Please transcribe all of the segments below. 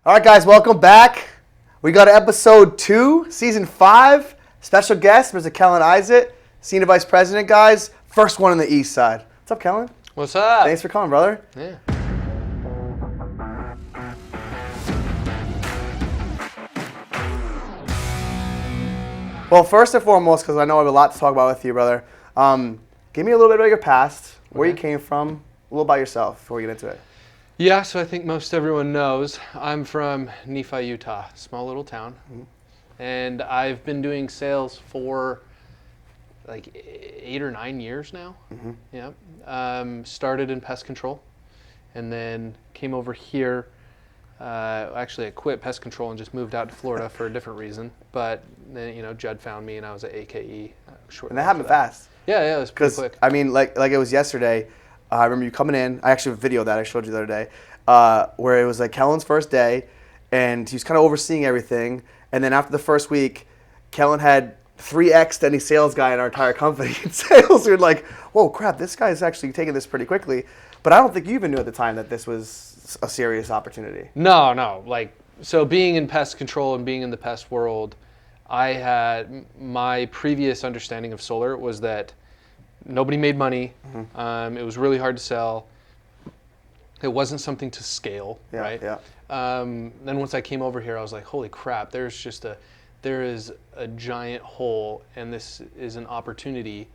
All right, guys, welcome back. We got episode 2, season 5. Special guest, Mr. Kellon Izatt, Senior Vice President, guys. First one on the East Side. What's up, Kellon? What's up? Thanks for coming, brother. Yeah. Well, first and foremost, because I know I have a lot to talk about with you, brother, give me a little bit about your past, where you came from, a little about yourself before we get into it. Yeah, so I think most everyone knows I'm from Nephi, Utah, small little town. And I've been doing sales for like 8 or 9 years now. Yeah. Started in pest control and then came over here. Actually, I quit pest control and just moved out to Florida for a different reason. But then, Judd found me and I was at AKE. And that happened fast. Yeah, it was pretty quick. I mean, like it was yesterday. I remember you coming in. I actually have a video that I showed you the other day, where it was like Kellon's first day, and he was kind of overseeing everything. And then after the first week, Kellon had 3x any sales guy in our entire company in sales. We were like, whoa, crap, this guy's actually taking this pretty quickly. But I don't think you even knew at the time that this was a serious opportunity. No. So being in pest control and being in the pest world, I had my previous understanding of solar was that nobody made money. It was really hard to sell. It wasn't something to scale, right? Yeah. Then once I came over here, I was like, holy crap, there is a giant hole, and this is an opportunity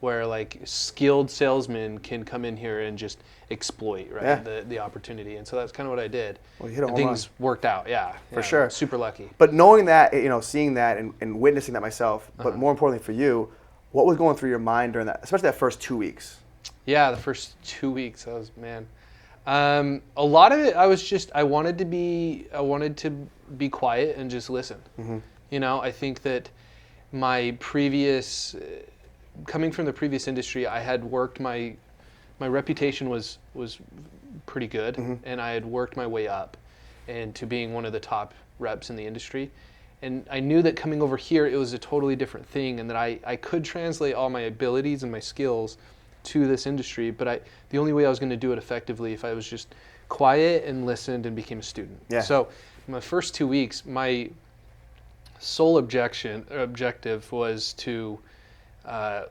where like skilled salesmen can come in here and just exploit, right? The opportunity. And so that's kind of what I did. Well, you hit a home things worked out, For sure. Super lucky. But knowing that, seeing that and witnessing that myself, but more importantly for you, what was going through your mind during that, especially that first 2 weeks? Yeah, the first 2 weeks, a lot of it, I wanted to be quiet and just listen. I think that my coming from the previous industry, I had worked my reputation was pretty good, and I had worked my way up into being one of the top reps in the industry. And I knew that coming over here, it was a totally different thing, and that I could translate all my abilities and my skills to this industry, but the only way I was going to do it effectively if I was just quiet and listened and became a student. Yeah. So my first 2 weeks, my sole objective was to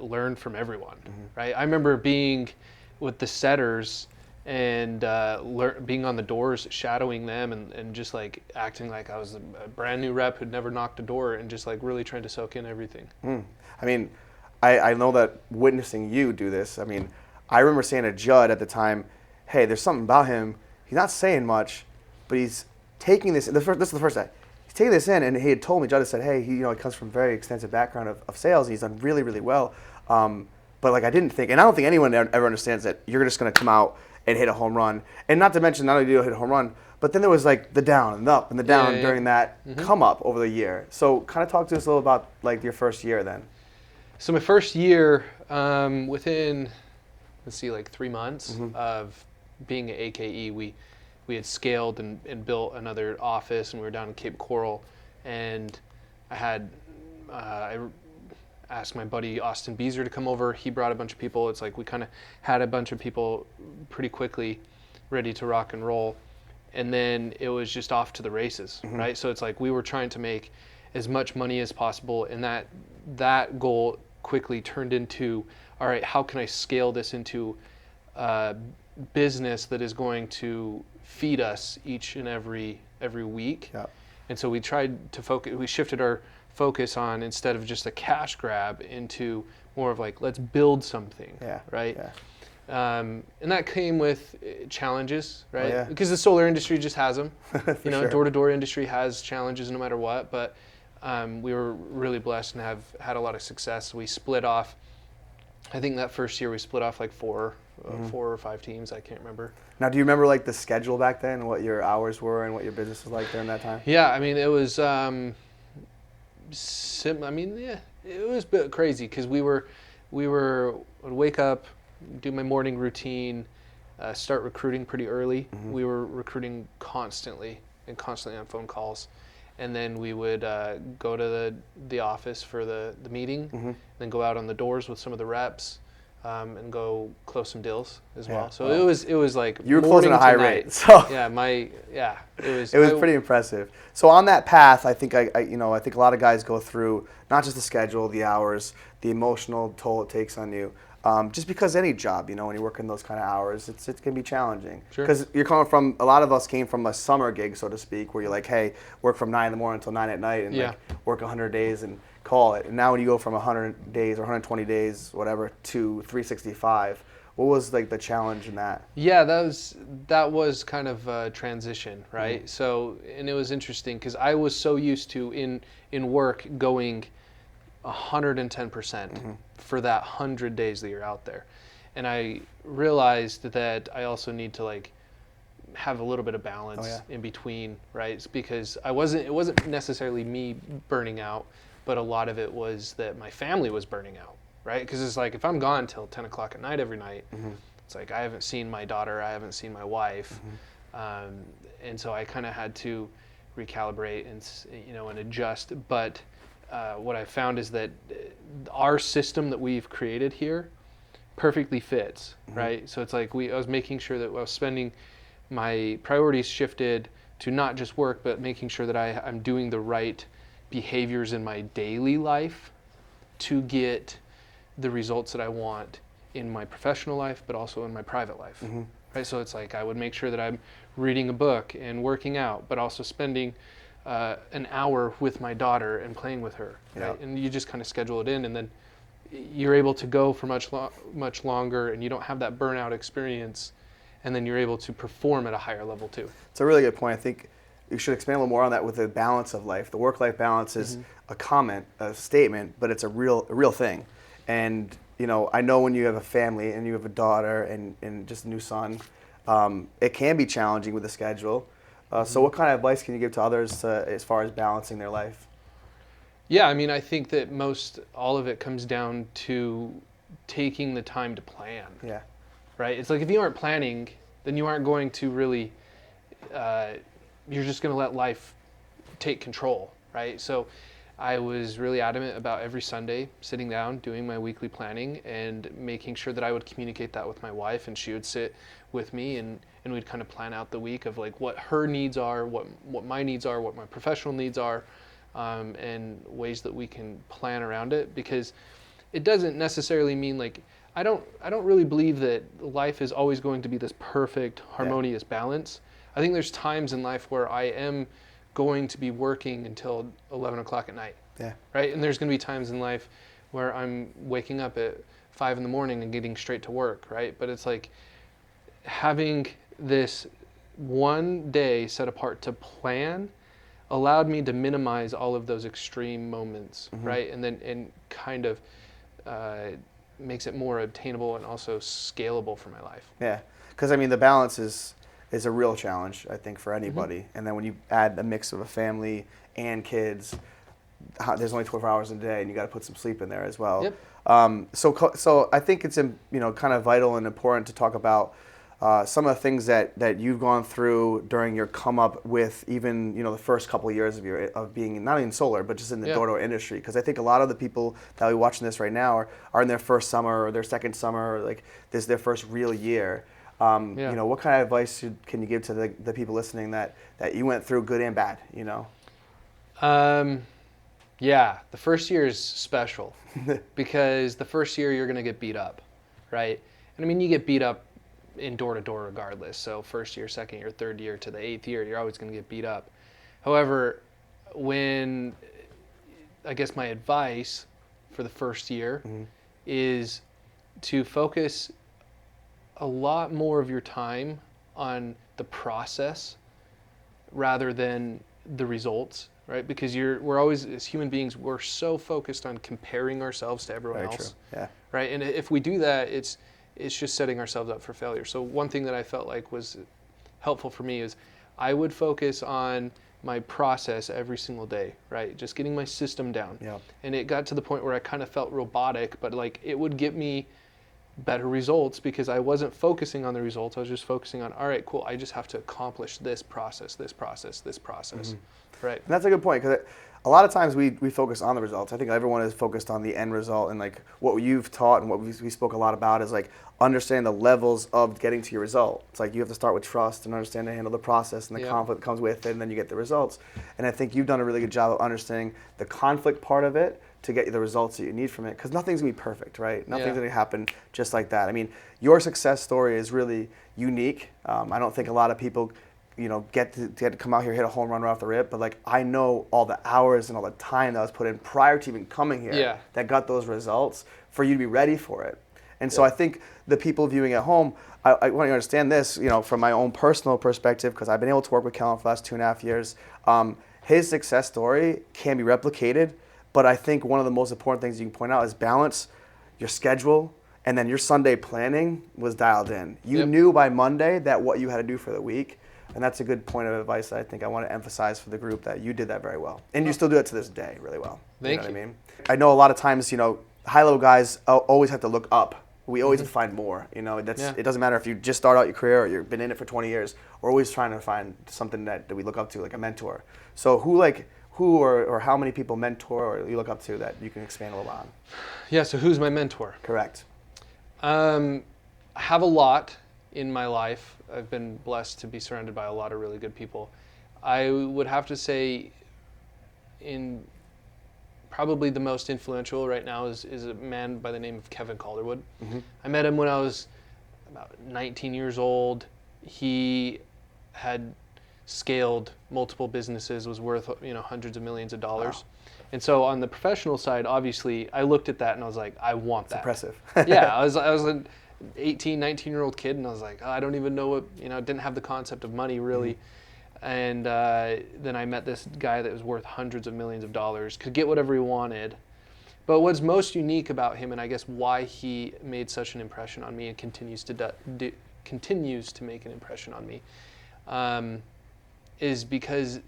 learn from everyone, right? I remember being with the setters and being on the doors, shadowing them, and just like acting like I was a brand new rep who'd never knocked a door, and just like really trying to soak in everything. I mean, I know that witnessing you do this, I mean, I remember saying to Judd at the time, hey, there's something about him. He's not saying much, but he's taking this. This is the first day. He's taking this in, and he had told me, Judd had said, hey, he comes from a very extensive background of sales, and he's done really, really well. But like I didn't think, and I don't think anyone ever understands that you're just going to come out and hit a home run. And not to mention, not only do you hit a home run, but then there was like the down and the up and the down during that come up over the year. So kind of talk to us a little about like your first year then. So my first year, within, like 3 months of being at AKE, we had scaled and built another office, and we were down in Cape Coral. And I asked my buddy Austin Beezer to come over. He brought a bunch of people. It's like we kind of had a bunch of people pretty quickly ready to rock and roll. And then it was just off to the races, right? So it's like we were trying to make as much money as possible, and that goal quickly turned into, all right, how can I scale this into a business that is going to feed us each and every week? Yeah. And so we tried to focus. We shifted our focus on, instead of just a cash grab, into more of like, let's build something, right? Yeah. And that came with challenges, right? Because the solar industry just has them. Sure. Door-to-door industry has challenges no matter what, but we were really blessed and have had a lot of success. We split off, I think that first year we split off like four or five teams, I can't remember. Now, do you remember like the schedule back then, what your hours were and what your business was like during that time? Yeah, I mean, it was, it was a bit crazy because would wake up, do my morning routine, start recruiting pretty early. We were recruiting constantly on phone calls. And then we would go to the office for the meeting, then go out on the doors with some of the reps, and go close some deals as well. So well, it was like you were morning closing a to high night. rate. So It was pretty impressive. So on that path, I think I think a lot of guys go through not just the schedule, the hours, the emotional toll it takes on you. Just because any job, when you're working those kind of hours, it can be challenging. Sure. Because you're coming from, a lot of us came from a summer gig, so to speak, where you're like, hey, work from 9 in the morning until 9 at night and like work 100 days and call it. And now when you go from 100 days or 120 days, whatever, to 365, what was like the challenge in that? Yeah, that was kind of a transition, right? Mm-hmm. So, and it was interesting because I was so used to in work going 110% for that 100 days that you're out there. And I realized that I also need to like have a little bit of balance in between, right? It's because it wasn't necessarily me burning out, but a lot of it was that my family was burning out, right? Because it's like if I'm gone till 10 o'clock at night every night, it's like I haven't seen my daughter, I haven't seen my wife, and so I kind of had to recalibrate and adjust. But what I found is that our system that we've created here perfectly fits, right? So it's like I was making sure that I was spending, my priorities shifted to not just work, but making sure that I'm doing the right behaviors in my daily life to get the results that I want in my professional life, but also in my private life, right? So it's like I would make sure that I'm reading a book and working out, but also spending an hour with my daughter and playing with her, right? And you just kind of schedule it in, and then you're able to go for much longer, and you don't have that burnout experience, and then you're able to perform at a higher level too. It's a really good point. I think you should expand a little more on that with the balance of life. The work-life balance is a statement, but it's a real thing. And I know when you have a family and you have a daughter and just a new son, it can be challenging with the schedule. So what kind of advice can you give to others as far as balancing their life? Yeah, I mean, I think that all of it comes down to taking the time to plan. Yeah. Right? It's like if you aren't planning, then you aren't going to really, you're just going to let life take control, right? So I was really adamant about every Sunday sitting down, doing my weekly planning, and making sure that I would communicate that with my wife, and she would sit with me, and we'd kind of plan out the week of like what her needs are, what my needs are, what my professional needs are, and ways that we can plan around it, because it doesn't necessarily mean like, I don't really believe that life is always going to be this perfect, harmonious balance. I think there's times in life where I am going to be working until 11 o'clock at night. Yeah. Right? And there's going to be times in life where I'm waking up at 5 in the morning and getting straight to work, right? But it's like having this one day set apart to plan allowed me to minimize all of those extreme moments, right? And kind of makes it more obtainable and also scalable for my life. Yeah, because I mean the balance is a real challenge, I think, for anybody. And then when you add a mix of a family and kids, there's only 12 hours a day, and you got to put some sleep in there as well. Yep. So I think it's kind of vital and important to talk about some of the things that you've gone through during your come up with even the first couple of years of being not in solar but just in the door-to-door industry, because I think a lot of the people that are watching this right now are in their first summer or their second summer, or like this is their first real year. What kind of advice can you give to the people listening that you went through, good and bad? Yeah, the first year is special because the first year you're going to get beat up, right? And I mean, you get beat up in door-to-door regardless. So first year, second year, third year to the 8th year, you're always going to get beat up. However, I guess my advice for the first year is to focus a lot more of your time on the process rather than the results, right? Because we're always, as human beings, we're so focused on comparing ourselves to everyone else. True. Yeah. Right? And if we do that, it's just setting ourselves up for failure. So one thing that I felt like was helpful for me is I would focus on my process every single day, right? Just getting my system down. Yeah. And it got to the point where I kind of felt robotic, but like it would get me better results because I wasn't focusing on the results. I was just focusing on, all right, cool, I just have to accomplish this process, right? And that's a good point, because a lot of times we focus on the results. I think everyone is focused on the end result, and like what you've taught and what we spoke a lot about is like understand the levels of getting to your result. It's like you have to start with trust and understand to handle the process and the conflict that comes with it, and then you get the results. And I think you've done a really good job of understanding the conflict part of it to get you the results that you need from it, because nothing's gonna be perfect, right? Nothing's gonna happen just like that. I mean, your success story is really unique. I don't think a lot of people get to come out here, hit a home run right off the rip. But like, I know all the hours and all the time that was put in prior to even coming here that got those results for you to be ready for it. And so I think the people viewing at home, I want you to understand this, from my own personal perspective, because I've been able to work with Kellon for the last 2.5 years. His success story can be replicated, but I think one of the most important things you can point out is balance your schedule, and then your Sunday planning was dialed in. You knew by Monday that what you had to do for the week. And that's a good point of advice that I think I want to emphasize for the group, that you did that very well. And you still do it to this day really well. Thank you. Know what I mean? I know a lot of times, high-level guys always have to look up. We always have to find more. It doesn't matter if you just start out your career or you've been in it for 20 years. We're always trying to find something that we look up to, like a mentor. So who or how many people mentor or you look up to that you can expand a little on? Yeah, so who's my mentor? Correct. I have a lot in my life. I've been blessed to be surrounded by a lot of really good people. I would have to say in probably the most influential right now is a man by the name of Kevin Calderwood. Mm-hmm. I met him when I was about 19 years old. He had scaled multiple businesses, was worth hundreds of millions of dollars. Wow. And so on the professional side, obviously, I looked at that and I was like, I want that. It's impressive. Yeah, I was an 18, 19-year-old kid, and I was like, I don't even know what, didn't have the concept of money really. Mm-hmm. And then I met this guy that was worth hundreds of millions of dollars, could get whatever he wanted. But what's most unique about him, and I guess why he made such an impression on me and continues to make an impression on me, is because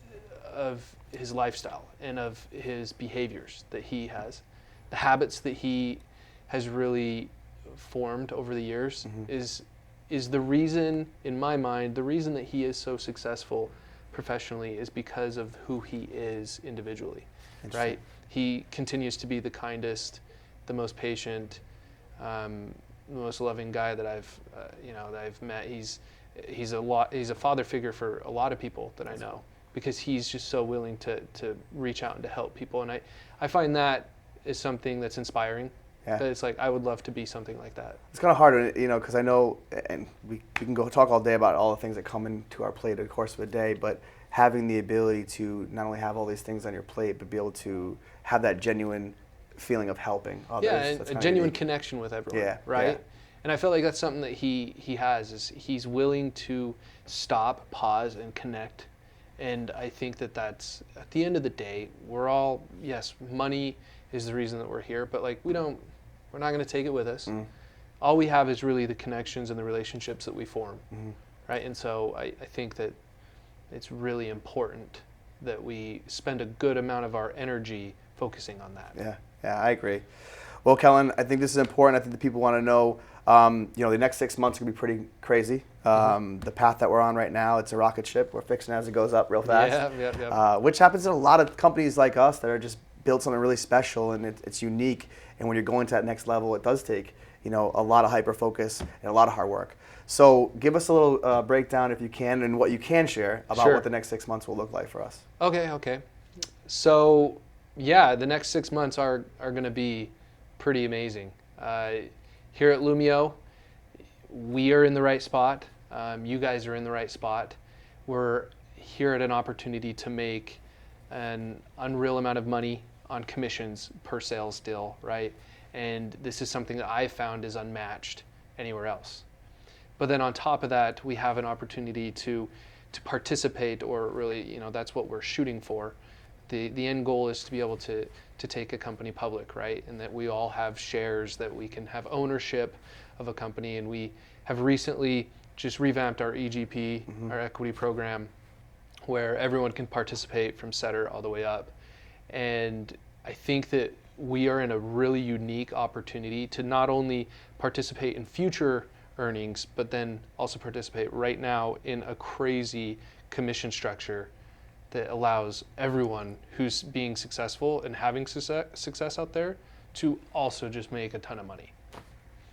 of his lifestyle and of his behaviors that he has. The habits that he has really formed over the years is the reason, in my mind, the reason that he is so successful professionally is because of who he is individually, right? He continues to be the kindest, the most patient, the most loving guy that I've met. He's a father figure for a lot of people that I know, because he's just so willing to reach out and to help people. And I find that is something that's inspiring. Yeah. That it's like, I would love to be something like that. It's kind of hard, because I know, and we can go talk all day about all the things that come into our plate in the course of a day, but having the ability to not only have all these things on your plate, but be able to have that genuine feeling of helping others. Yeah, and a genuine connection with everyone, right? Yeah. And I feel like that's something that he has, is he's willing to stop, pause, and connect. And I think that's, at the end of the day, we're all, yes, money is the reason that we're here, but like we're not going to take it with us. Mm. All we have is really the connections and the relationships that we form, right? And so I think that it's really important that we spend a good amount of our energy focusing on that. Yeah, I agree. Well, Kellon, I think this is important. I think the people want to know, the next 6 months are going to be pretty crazy. The path that we're on right now, it's a rocket ship. We're fixing as it goes up real fast. Yeah. Which happens in a lot of companies like us that are just built something really special, and it's unique. And when you're going to that next level, it does take a lot of hyper focus and a lot of hard work. So give us a little breakdown, if you can, and what you can share about what the next 6 months will look like for us. Okay. So yeah, the next 6 months are going to be pretty amazing. Here at Lumio, we are in the right spot. You guys are in the right spot. We're here at an opportunity to make an unreal amount of money on commissions per sales deal, right? And this is something that I've found is unmatched anywhere else. But then on top of that, we have an opportunity to participate, or really, that's what we're shooting for. The end goal is to be able to take a company public, right? And that we all have shares, that we can have ownership of a company. And we have recently just revamped our EGP, our equity program, where everyone can participate from setter all the way up. And I think that we are in a really unique opportunity to not only participate in future earnings, but then also participate right now in a crazy commission structure that allows everyone who's being successful and having success out there to also just make a ton of money.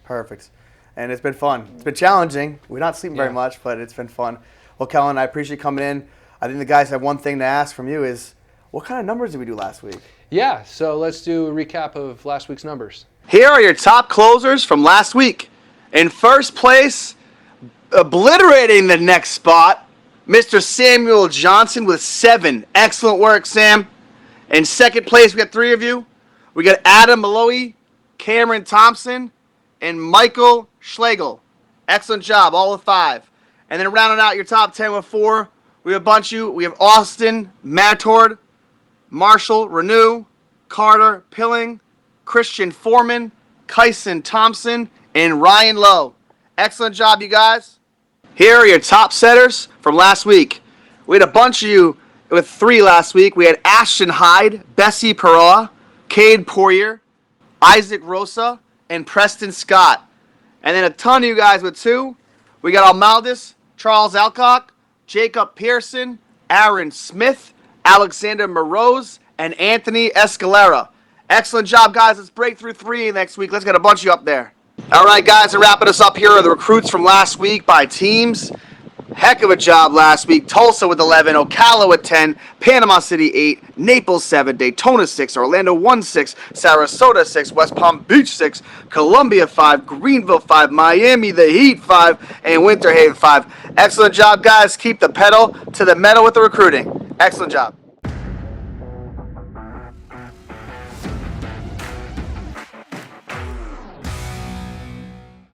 Perfect. And it's been fun. It's been challenging. We're not sleeping very much, but it's been fun. Well, Kellon, I appreciate you coming in. I think the guys have one thing to ask from you is, what kind of numbers did we do last week? Yeah, so let's do a recap of last week's numbers. Here are your top closers from last week. In first place, obliterating the next spot, Mr. Samuel Johnson with 7. Excellent work, Sam. In second place, we got 3 of you. We got Adam Malloy, Cameron Thompson, and Michael Schlegel. Excellent job, all with 5. And then rounding out your top 10 with 4, we have a bunch of you. We have Austin Matord, Marshall Renew, Carter Pilling, Christian Foreman, Kyson Thompson, and Ryan Lowe. Excellent job, you guys. Here are your top setters from last week. We had a bunch of you with 3 last week. We had Ashton Hyde, Bessie Perrault, Cade Poirier, Isaac Rosa, and Preston Scott. And then a ton of you guys with 2. We got Almaldis, Charles Alcock, Jacob Pearson, Aaron Smith, Alexander Moroz, and Anthony Escalera. Excellent job, guys. Let's break through 3 next week. Let's get a bunch of you up there. All right, guys, and wrapping us up here are the recruits from last week by teams. Heck of a job last week. Tulsa with 11, Ocala with 10, Panama City 8, Naples 7, Daytona 6, Orlando 1 6, Sarasota 6, West Palm Beach 6, Columbia 5, Greenville 5, Miami the Heat 5, and Winter Haven 5. Excellent job, guys. Keep the pedal to the metal with the recruiting. Excellent job.